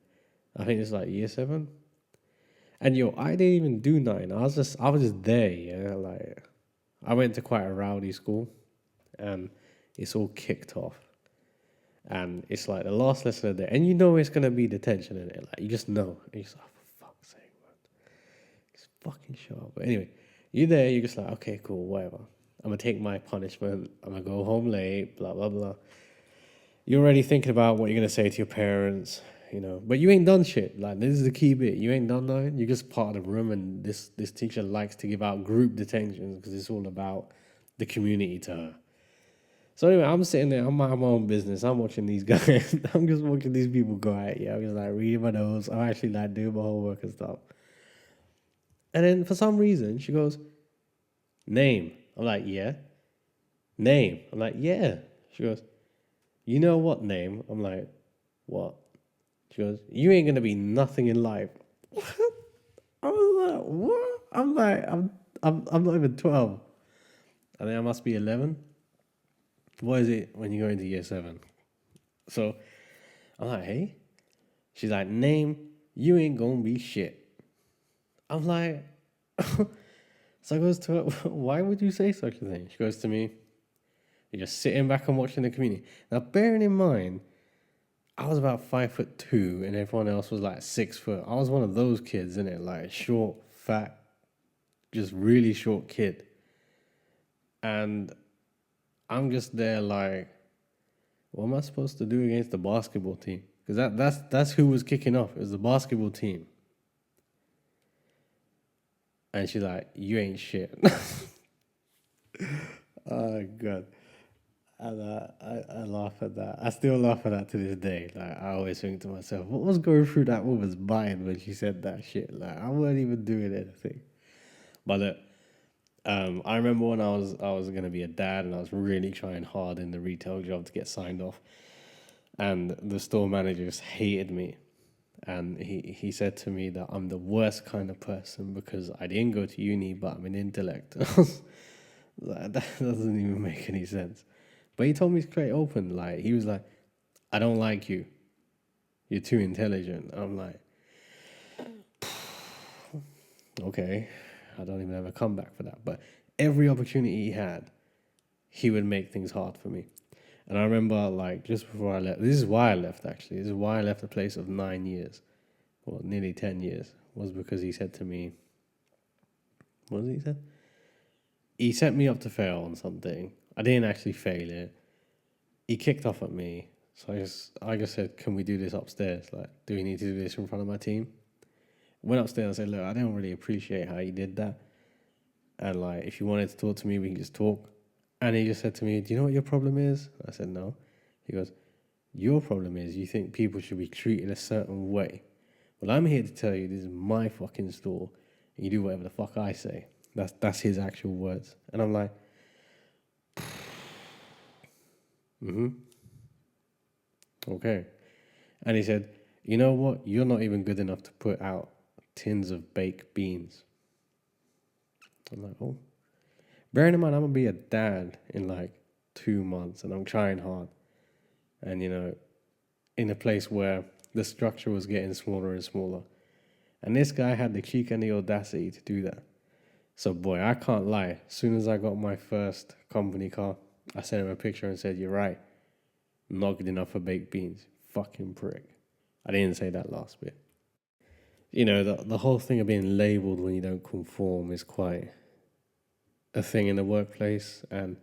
I think it's like year 7. And I didn't even do nothing. I was just there, yeah. Like, I went to quite a rowdy school, and it's all kicked off. And it's like the last lesson of the day, and you know it's gonna be detention in it. Like, you just know. And you're just like, for fuck's sake, man, just fucking shut up. But anyway, you're just like, okay, cool, whatever. I'm gonna take my punishment. I'm gonna go home late. Blah blah blah. You're already thinking about what you're gonna say to your parents, but you ain't done shit. Like, this is the key bit. You ain't done nothing. You're just part of the room, and this teacher likes to give out group detentions because it's all about the community to her. So anyway, I'm sitting there. I'm my own business. I'm watching these guys. I'm just watching these people go at you. I'm just like reading my notes. I'm actually like doing my homework and stuff. And then for some reason, she goes, "Name." I'm like, "Yeah." "Name." I'm like, "Yeah." She goes, "You know what name?" I'm like, "What?" She goes, "You ain't gonna be nothing in life." What? I was like, "What?" I'm like, I'm not even 12. I think I must be 11. What is it when you go into year 7? So I'm like, "Hey." She's like, "Name, you ain't gonna be shit." I'm like, so I goes to her, "Why would you say such a thing?" She goes to me, "You're just sitting back and watching the community." Now, bearing in mind, I was about 5'2" and everyone else was like 6 foot. I was one of those kids, innit? Like, short, fat, just really short kid. And I'm just there like, what am I supposed to do against the basketball team? Because that's who was kicking off. It was the basketball team. And she's like, "You ain't shit." Oh, God. And I laugh at that. I still laugh at that to this day. Like, I always think to myself, what was going through that woman's mind when she said that shit? Like, I wasn't even doing anything. But I remember when I was gonna be a dad, and I was really trying hard in the retail job to get signed off, and the store manager just hated me, and he said to me that I'm the worst kind of person because I didn't go to uni, but I'm an intellect. Like, that doesn't even make any sense. But he told me straight open, like, he was like, "I don't like you. You're too intelligent." I'm like, okay, I don't even have a comeback for that. But every opportunity he had, he would make things hard for me. And I remember, like, just before I left, this is why I left, actually. This is why I left a place of 9 years, well, nearly 10 years, was because he said to me, what did he say? He set me up to fail on something. I didn't actually fail it. He kicked off at me. So I just said, "Can we do this upstairs? Like, do we need to do this in front of my team?" Went upstairs and said, "Look, I don't really appreciate how you did that. And, like, if you wanted to talk to me, we can just talk." And he just said to me, "Do you know what your problem is?" I said, "No." He goes, "Your problem is you think people should be treated a certain way. Well, I'm here to tell you this is my fucking store, and you do whatever the fuck I say." That's his actual words. And I'm like, okay. And he said, "You know what? You're not even good enough to put out tins of baked beans." I'm like, oh. Bearing in mind, I'm going to be a dad in like 2 months, and I'm trying hard. And, in a place where the structure was getting smaller and smaller. And this guy had the cheek and the audacity to do that. So, boy, I can't lie. As soon as I got my first company car, I sent him a picture and said, "You're right. Not good enough for baked beans. Fucking prick." I didn't say that last bit. The whole thing of being labeled when you don't conform is quite a thing in the workplace. And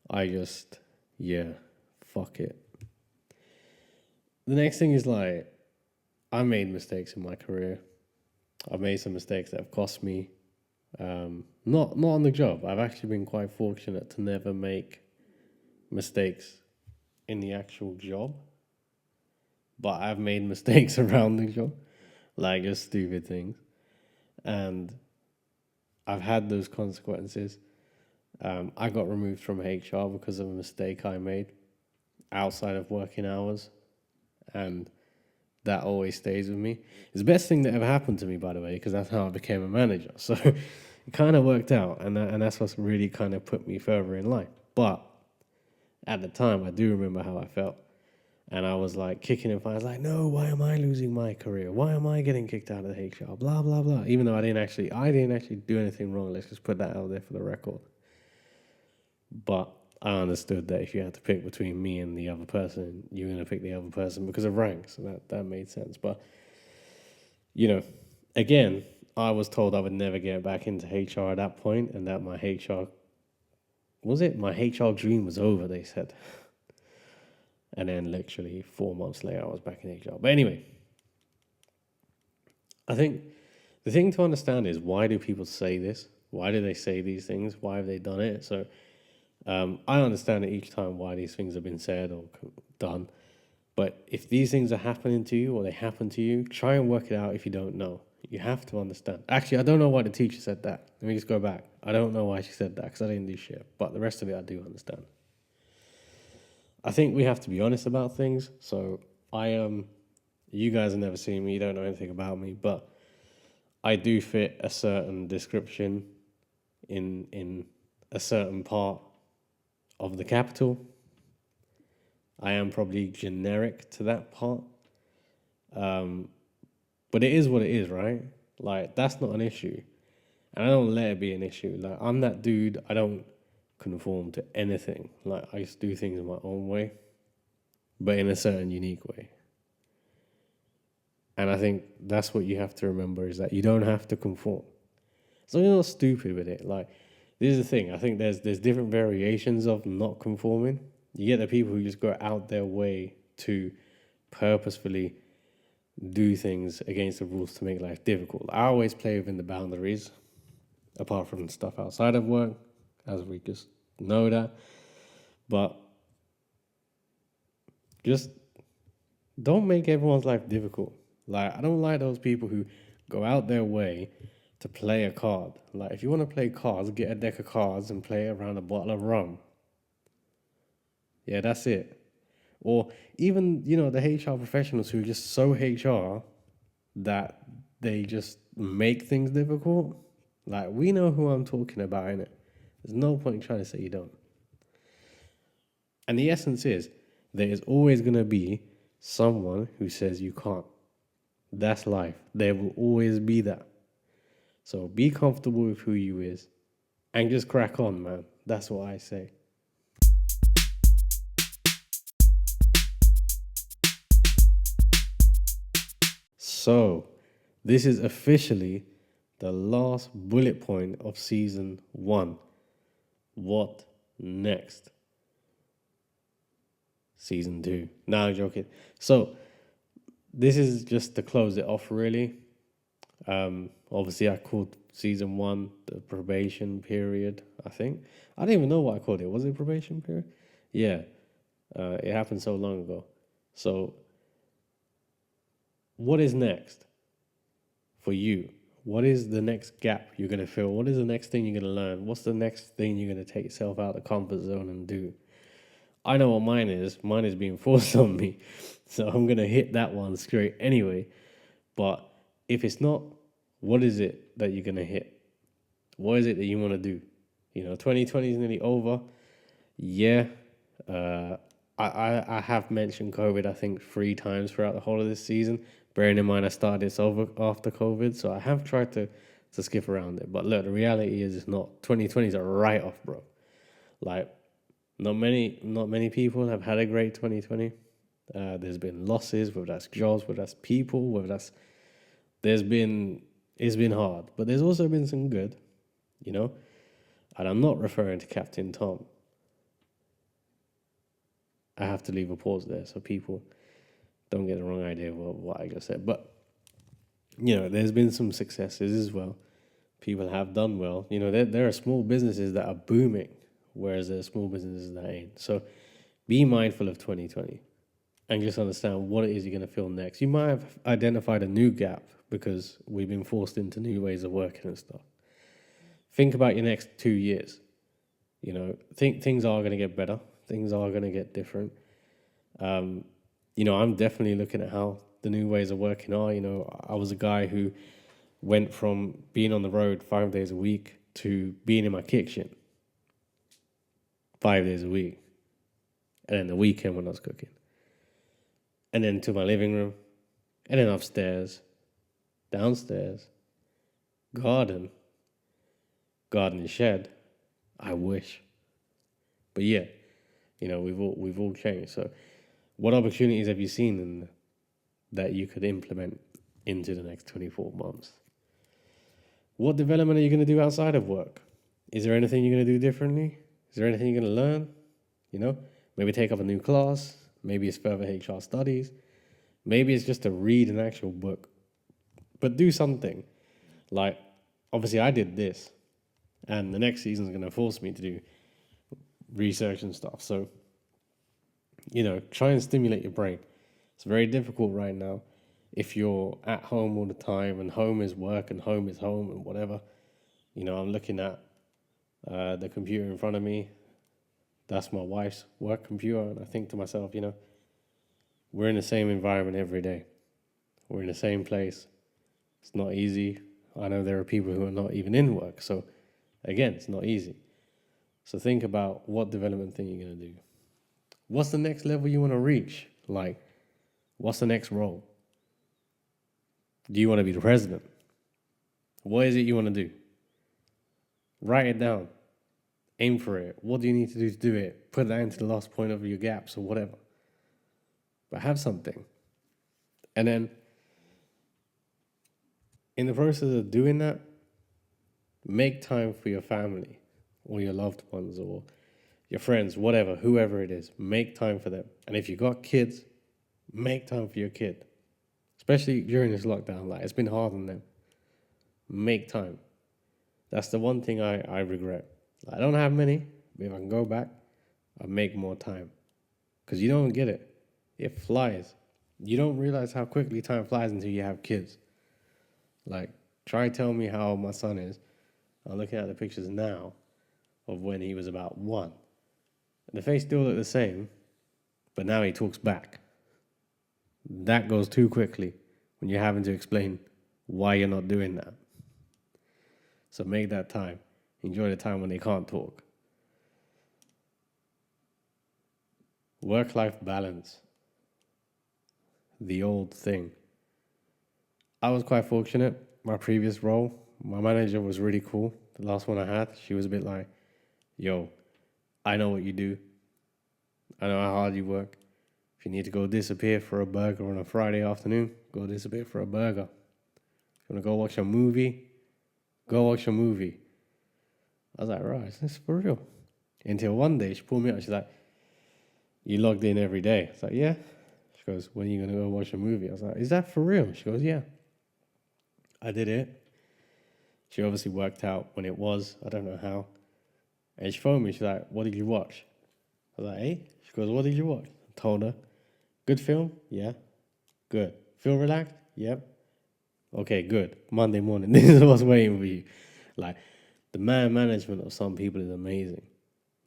I just, yeah, fuck it. The next thing is, like, I made mistakes in my career. I've made some mistakes that have cost me. Not on the job. I've actually been quite fortunate to never make mistakes in the actual job, but I've made mistakes around the job. like just stupid things. And I've had those consequences. I got removed from HR because of a mistake I made outside of working hours, and that always stays with me. It's the best thing that ever happened to me, by the way, because that's how I became a manager. So it kind of worked out, and that's what's really kind of put me further in line. But at the time, I do remember how I felt. And I was like kicking and fighting. I was like, no, why am I losing my career? Why am I getting kicked out of the HR? Blah, blah, blah. Even though I didn't actually do anything wrong. Let's just put that out there for the record. But I understood that if you had to pick between me and the other person, you're going to pick the other person because of rank. So that made sense. But, again, I was told I would never get back into HR at that point, and that my HR dream was over, they said. And then literally 4 months later, I was back in HR. But anyway, I think the thing to understand is, why do people say this? Why do they say these things? Why have they done it? So I understand it each time why these things have been said or done. But if these things are happening to you or they happen to you, try and work it out if you don't know. You have to understand. Actually, I don't know why the teacher said that. Let me just go back. I don't know why she said that because I didn't do shit. But the rest of it, I do understand. I think we have to be honest about things. So you guys have never seen me, you don't know anything about me, but I do fit a certain description in a certain part of the capital. I am probably generic to that part. But it is what it is, right? Like, that's not an issue. And I don't let it be an issue. Like, I'm that dude, I don't conform to anything. Like, I just do things in my own way, but in a certain unique way. And I think that's what you have to remember, is that you don't have to conform. So you're not stupid with it. Like, this is the thing. I think there's different variations of not conforming. You get the people who just go out their way to purposefully do things against the rules to make life difficult. I always play within the boundaries, apart from stuff outside of work, as we just know that. But just don't make everyone's life difficult. Like, I don't like those people who go out their way to play a card. Like, if you want to play cards, get a deck of cards and play it around a bottle of rum. Yeah, that's it. Or even, the HR professionals who are just so HR that they just make things difficult. Like, we know who I'm talking about, innit? There's no point in trying to say you don't. And the essence is, there is always going to be someone who says you can't. That's life. There will always be that. So be comfortable with who you is and just crack on, man. That's what I say. So this is officially the last bullet point of season 1. What next? Season 2. No, I'm joking. So this is just to close it off, really. Obviously, I called season 1 the probation period, I think. I don't even know what I called it. Was it probation period? Yeah. It happened so long ago. So what is next for you? What is the next gap you're going to fill? What is the next thing you're going to learn? What's the next thing you're going to take yourself out of the comfort zone and do? I know what mine is. Mine is being forced on me. So I'm going to hit that one straight anyway. But if it's not, what is it that you're going to hit? What is it that you want to do? 2020 is nearly over. Yeah. I have mentioned COVID, I think, 3 times throughout the whole of this season. Bearing in mind I started this over after COVID, so I have tried to skip around it. But look, the reality is it's not. 2020 is a write-off, bro. Like, not many people have had a great 2020. There's been losses, whether that's jobs, whether that's people, it's been hard. But there's also been some good, And I'm not referring to Captain Tom. I have to leave a pause there so people don't get the wrong idea of what I just said. But, there's been some successes as well. People have done well. There are small businesses that are booming, whereas there are small businesses that ain't. So be mindful of 2020 and just understand what it is you're going to feel next. You might have identified a new gap, because we've been forced into new ways of working and stuff. Think about your next 2 years. Think things are going to get better. Things are going to get different. I'm definitely looking at how the new ways of working are. I was a guy who went from being on the road 5 days a week to being in my kitchen 5 days a week. And then the weekend when I was cooking. And then to my living room. And then upstairs, downstairs, garden and shed. I wish. But yeah, we've all changed. So what opportunities have you seen that you could implement into the next 24 months? What development are you going to do outside of work? Is there anything you're going to do differently? Is there anything you're going to learn? Maybe take up a new class. Maybe it's further HR studies. Maybe it's just to read an actual book. But do something. Like, obviously I did this. And the next season is going to force me to do research and stuff. So, try and stimulate your brain. It's very difficult right now if you're at home all the time and home is work and home is home and whatever. I'm looking at the computer in front of me. That's my wife's work computer. And I think to myself, we're in the same environment every day. We're in the same place. It's not easy. I know there are people who are not even in work. So, again, it's not easy. So think about what development thing you're going to do. What's the next level you want to reach? Like, what's the next role? Do you want to be the president? What is it you want to do? Write it down. Aim for it. What do you need to do to do it? Put that into the last point of your gaps or whatever. But have something. And then, in the process of doing that, make time for your family or your loved ones or your friends, whatever, whoever it is. Make time for them. And if you got kids, make time for your kid. Especially during this lockdown. Like, it's been hard on them. Make time. That's the one thing I regret. I don't have many, but if I can go back, I'll make more time. Because you don't get it. It flies. You don't realize how quickly time flies until you have kids. Like, try tell me how old my son is. I'm looking at the pictures now of when he was about 1. And the face still looked the same, but now he talks back. That goes too quickly when you're having to explain why you're not doing that. So make that time. Enjoy the time when they can't talk. Work-life balance. The old thing. I was quite fortunate. My previous role, my manager was really cool. The last one I had, she was a bit like, yo, I know what you do. I know how hard you work. If you need to go disappear for a burger on a Friday afternoon, go disappear for a burger. If you want to go watch a movie, go watch a movie. I was like, right, is this for real? Until one day she pulled me out. She's like, you logged in every day. I was like, yeah. She goes, when are you going to go watch a movie? I was like, is that for real? She goes, yeah. I did it. She obviously worked out when it was. I don't know how. And she phoned me. She's like, what did you watch? I was like, hey. She goes, what did you watch? I told her. Good film? Yeah. Good. Feel relaxed? Yep. Okay, good. Monday morning. This is what's waiting for you. Like, the man management of some people is amazing.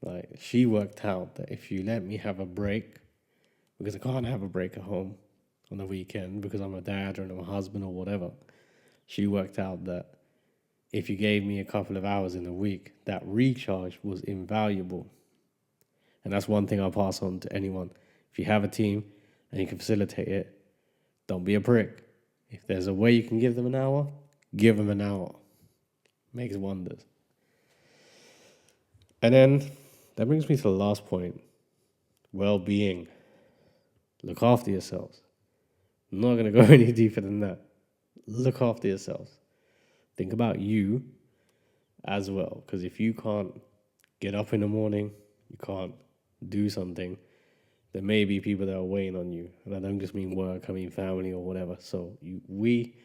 Like, she worked out that if you let me have a break, because I can't have a break at home on the weekend because I'm a dad or I'm a husband or whatever, she worked out that if you gave me a couple of hours in a week, that recharge was invaluable. And that's one thing I'll pass on to anyone. If you have a team and you can facilitate it, don't be a prick. If there's a way you can give them an hour, give them an hour. Makes wonders. And then that brings me to the last point. Well-being. Look after yourselves. I'm not going to go any deeper than that. Look after yourselves. Think about you as well. Because if you can't get up in the morning, you can't do something, there may be people that are waiting on you. And I don't just mean work, I mean family or whatever. So we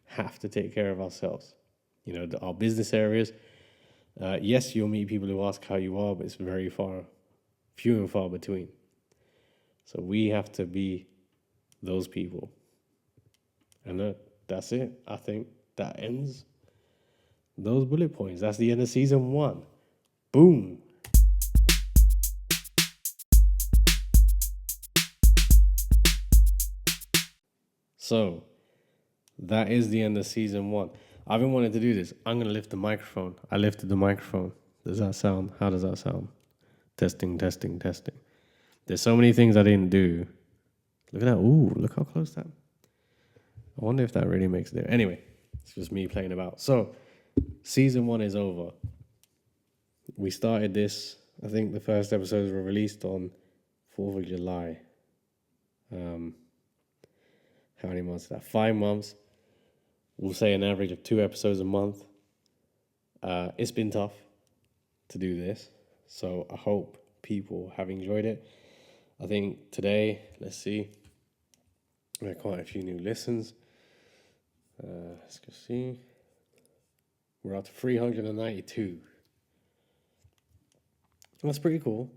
have to take care of ourselves. Our business areas, yes, you'll meet people who ask how you are, but it's few and far between. So we have to be those people. And that's it. I think that ends those bullet points. That's the end of season 1. Boom. So that is the end of season 1. I've been wanting to do this. I'm going to lift the microphone. I lifted the microphone. Does that sound? How does that sound? Testing, testing, testing. There's so many things I didn't do. Look at that. Ooh, look how close that. I wonder if that really makes it. Anyway, it's just me playing about. So season 1 is over. We started this. I think the first episodes were released on 4th of July. How many months is that? 5 months. We'll say an average of 2 episodes a month. It's been tough to do this, so I hope people have enjoyed it. I think today, let's see, we had quite a few new listens. Let's go see. We're up to 392. That's pretty cool.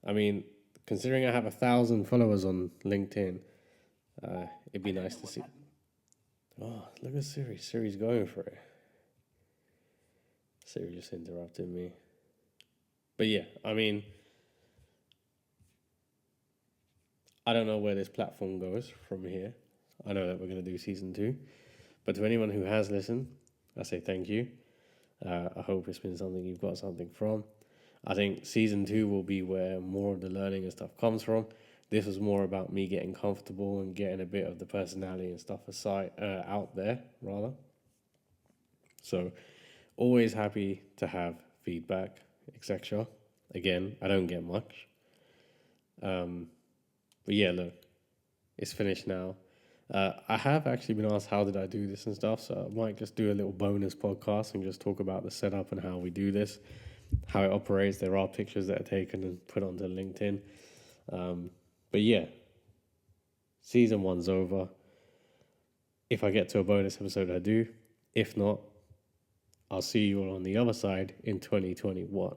I mean, considering I have 1,000 followers on LinkedIn, it'd be nice to see. Oh, look at Siri. Siri's going for it. Siri just interrupted me. But yeah, I mean, I don't know where this platform goes from here. I know that we're going to do season 2. But to anyone who has listened, I say thank you. I hope it's been something you've got something from. I think season 2 will be where more of the learning and stuff comes from. This was more about me getting comfortable and getting a bit of the personality and stuff aside, out there, rather. So, always happy to have feedback, etc. Again, I don't get much. But yeah, look, it's finished now. I have actually been asked how did I do this and stuff, so I might just do a little bonus podcast and just talk about the setup and how we do this, how it operates. There are pictures that are taken and put onto LinkedIn. But yeah, season 1's over. If I get to a bonus episode, I do. If not, I'll see you all on the other side in 2021.